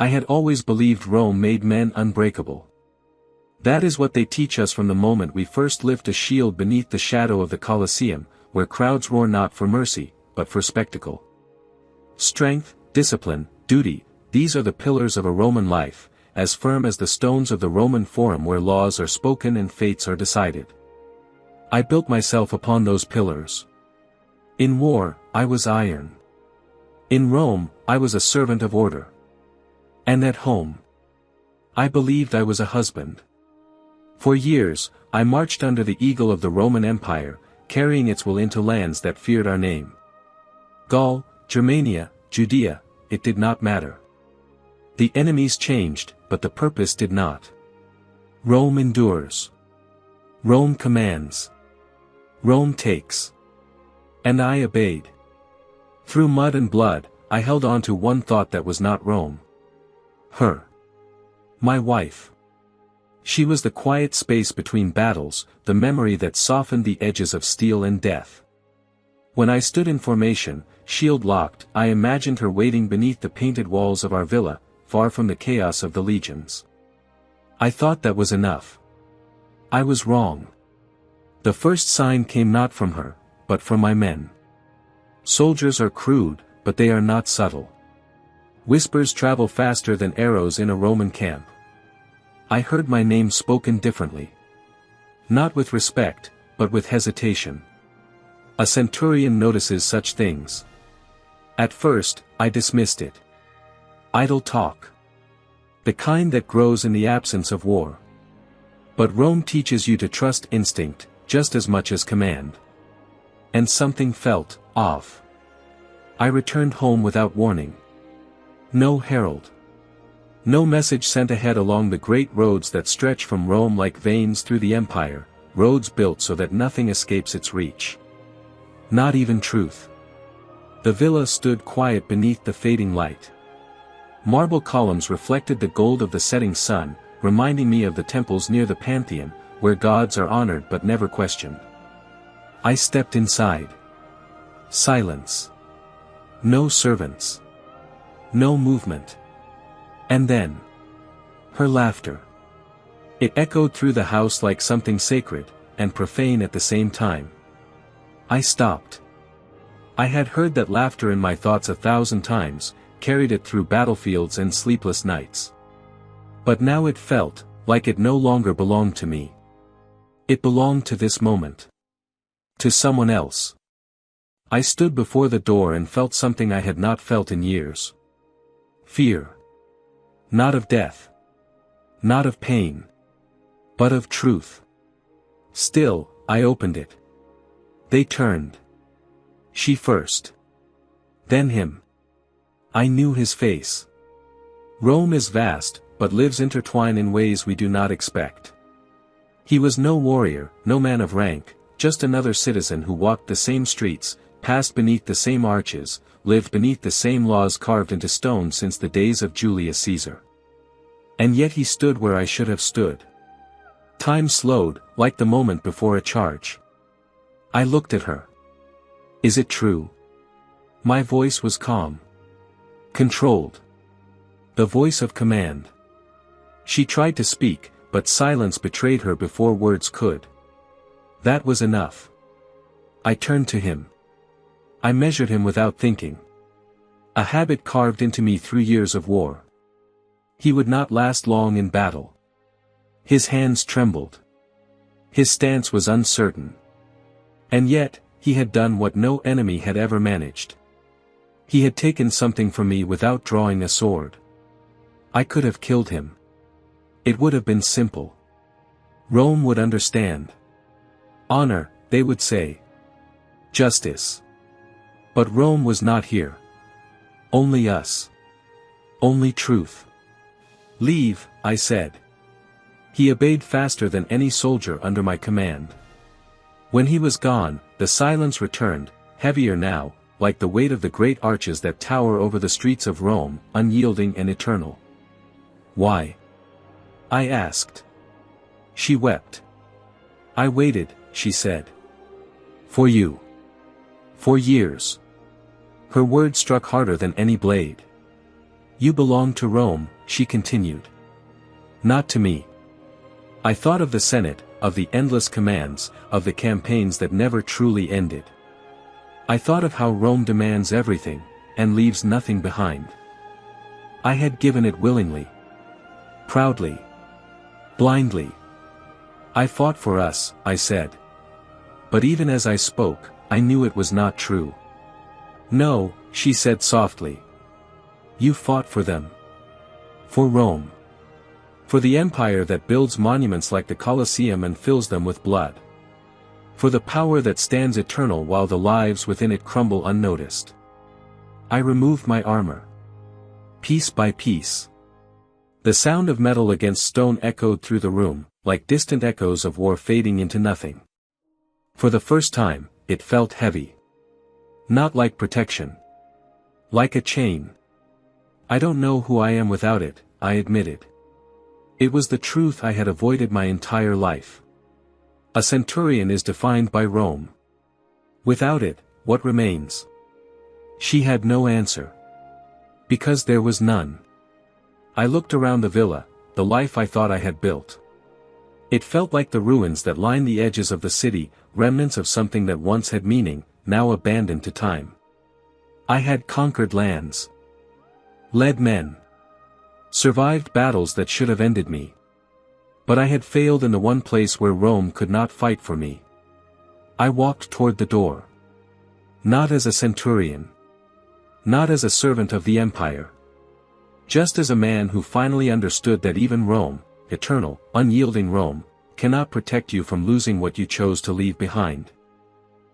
I had always believed Rome made men unbreakable. That is what they teach us from the moment we first lift a shield beneath the shadow of the Colosseum, where crowds roar not for mercy, but for spectacle. Strength, discipline, duty, these are the pillars of a Roman life, as firm as the stones of the Roman Forum where laws are spoken and fates are decided. I built myself upon those pillars. In war, I was iron. In Rome, I was a servant of order. And at home, I believed I was a husband. For years, I marched under the eagle of the Roman Empire, carrying its will into lands that feared our name. Gaul, Germania, Judea, it did not matter. The enemies changed, but the purpose did not. Rome endures. Rome commands. Rome takes. And I obeyed. Through mud and blood, I held on to one thought that was not Rome. Her. My wife. She was the quiet space between battles, the memory that softened the edges of steel and death. When I stood in formation, shield locked, I imagined her waiting beneath the painted walls of our villa, far from the chaos of the legions. I thought that was enough. I was wrong. The first sign came not from her, but from my men. Soldiers are crude, but they are not subtle. Whispers travel faster than arrows in a Roman camp. I heard my name spoken differently. Not with respect, but with hesitation. A centurion notices such things. At first, I dismissed it. Idle talk. The kind that grows in the absence of war. But Rome teaches you to trust instinct, just as much as command. And something felt off. I returned home without warning. No herald. No message sent ahead along the great roads that stretch from Rome like veins through the empire, roads built so that nothing escapes its reach. Not even truth. The villa stood quiet beneath the fading light. Marble columns reflected the gold of the setting sun, reminding me of the temples near the Pantheon, where gods are honored but never questioned. I stepped inside. Silence. No servants. No movement. And then, her laughter. It echoed through the house like something sacred, and profane at the same time. I stopped. I had heard that laughter in my thoughts 1,000 times, carried it through battlefields and sleepless nights. But now it felt, like it no longer belonged to me. It belonged to this moment. To someone else. I stood before the door and felt something I had not felt in years. Fear. Not of death. Not of pain. But of truth. Still, I opened it. They turned. She first. Then him. I knew his face. Rome is vast, but lives intertwined in ways we do not expect. He was no warrior, no man of rank, just another citizen who walked the same streets, passed beneath the same arches, lived beneath the same laws carved into stone since the days of Julius Caesar. And yet he stood where I should have stood. Time slowed, like the moment before a charge. I looked at her. Is it true? My voice was calm. Controlled. The voice of command. She tried to speak, but silence betrayed her before words could. That was enough. I turned to him. I measured him without thinking. A habit carved into me through years of war. He would not last long in battle. His hands trembled. His stance was uncertain. And yet, he had done what no enemy had ever managed. He had taken something from me without drawing a sword. I could have killed him. It would have been simple. Rome would understand. Honor, they would say. Justice. But Rome was not here. Only us. Only truth. Leave, I said. He obeyed faster than any soldier under my command. When he was gone, the silence returned, heavier now, like the weight of the great arches that tower over the streets of Rome, unyielding and eternal. Why? I asked. She wept. I waited, she said. For you. For years. Her words struck harder than any blade. You belong to Rome, she continued. Not to me. I thought of the Senate, of the endless commands, of the campaigns that never truly ended. I thought of how Rome demands everything, and leaves nothing behind. I had given it willingly. Proudly. Blindly. I fought for us, I said. But even as I spoke, I knew it was not true. No, she said softly. You fought for them. For Rome. For the empire that builds monuments like the Colosseum and fills them with blood. For the power that stands eternal while the lives within it crumble unnoticed. I removed my armor. Piece by piece. The sound of metal against stone echoed through the room, like distant echoes of war fading into nothing. For the first time, it felt heavy. Not like protection. Like a chain. I don't know who I am without it, I admitted. It was the truth I had avoided my entire life. A centurion is defined by Rome. Without it, what remains? She had no answer. Because there was none. I looked around the villa, the life I thought I had built. It felt like the ruins that line the edges of the city, remnants of something that once had meaning, now abandoned to time. I had conquered lands. Led men. Survived battles that should have ended me. But I had failed in the one place where Rome could not fight for me. I walked toward the door. Not as a centurion. Not as a servant of the empire. Just as a man who finally understood that even Rome, eternal, unyielding Rome, cannot protect you from losing what you chose to leave behind.